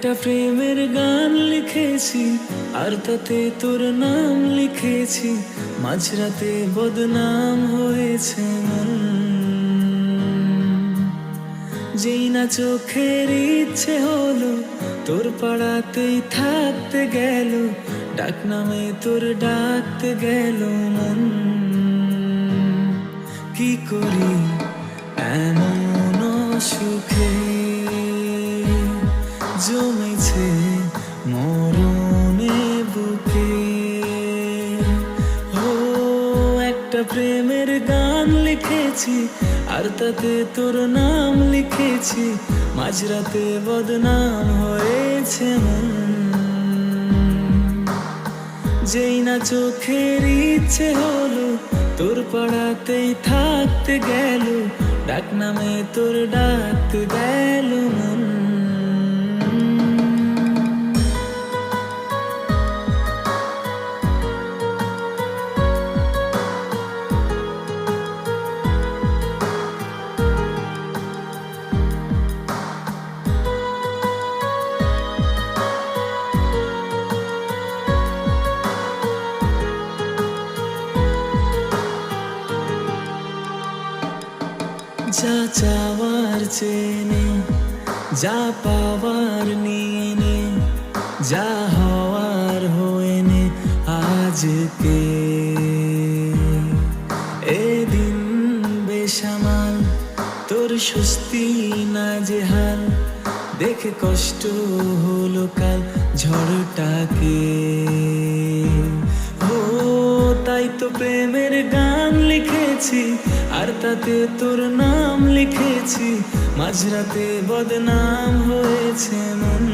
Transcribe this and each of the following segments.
একটা প্রেমের গান লিখেছি আর তাতে তোর নাম লিখেছি, মাঝরাতে বদনাম হয়েছে মন। যেই না চোখের ইচ্ছে হলো তোর পাড়াতেই থাকতে গেল, ডাক নামে তোর ডাকতে গেল মন। কি করি এমন সুখে জমেছে মরণে বুকে। ও একটা প্রেমের গান লিখেছি আর তাতে তোর নাম লিখেছি, মাঝরাতে বদনাম হয়েছে মন। যেই না চোখের ইচ্ছে হলো তোর পাড়াতেই থাকতে গেল, ডাক নামে তোর ডাকতে গেল মন। যা চাওয়ার চেনে, যা পাওয়ার নিয়ে নে, যা হওয়ার হয়ে নে আজকে। এদিন বেসামাল তোর স্বস্তি না যে হাল, দেখে কষ্ট হলো কাল ঝড়টাকে। ও তাই তো প্রেমের গান লিখেছি আর তাতে তোর নাম লিখেছি, মাঝরাতে বদনাম হয়েছে মন।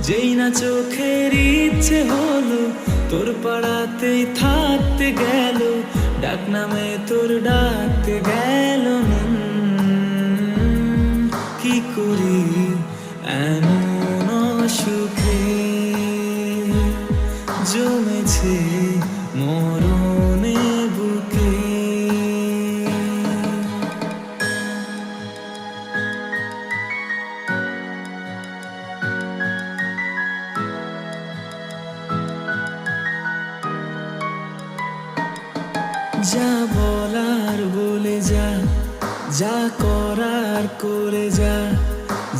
যেই না চোখের ইচ্ছে হলো তোর পাড়াতেই থাকতে গেল, ডাক নামে তোর ডাকতে গেল মন। কি করি এমন সুখে জমেছে মরণে বুকে। যা বলার বলে যা, যা করার করে যা,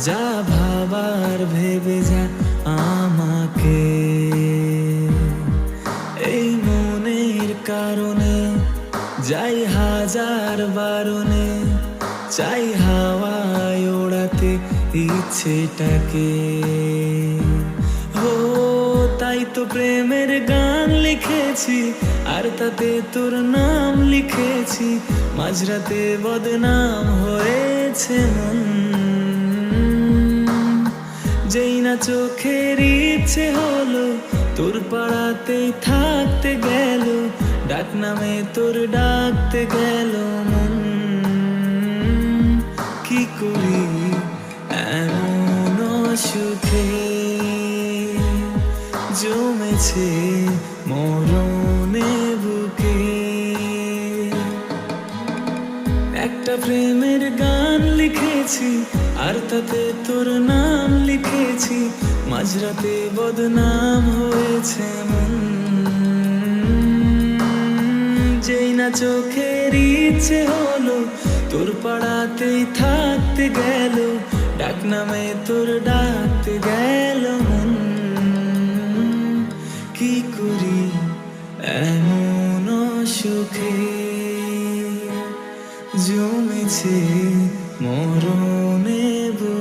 যা ভাবার ভেবে যা আমাকে। এই মনের কারণে যাই হাজার বারণে, চাই হাওয়ায় ওড়াতে ইচ্ছেটাকে। ও তাই তো প্রেমের গান লিখেছি আর তাতে তোর নাম লিখেছি, মাঝরাতে বদনাম হয়েছে মন। যেই না চোখের ইচ্ছে হলো তোর পাড়াতেই থাকতে গেল, ডাক নামে তোর ডাকতে গেল মন। কি করি এমন সুখে জমেছে মরণে বুকে। একটা প্রেমের গান লিখেছি আর তাতে তোর নাম লিখেছি, মাঝরাতে বদনাম হয়েছে মন। যেই না চোখের ইচ্ছে হলো তোর পাড়াতেই থাকতে গেল, ডাক নামে তোর ডাকতে গেল মন। কি করি এমন সুখে জমেছে মরণে বুকে।